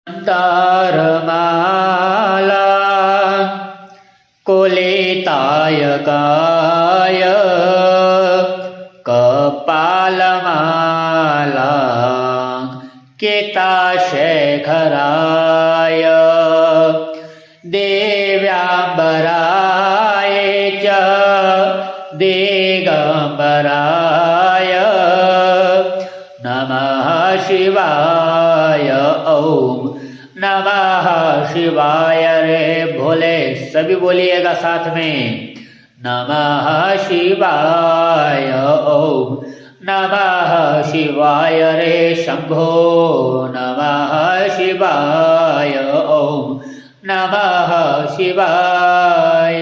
तारमाला कुलितायकाय कपालमाला केताशेखराय देव्याम्बराय च दिगम्बराय नमः शिवाय। ओम नमः शिवाय। रे भोले सभी बोलिएगा साथ में, नमः शिवाय। ओम नमः शिवाय। रे शंभो नमः शिवाय। ओम नमः शिवाय।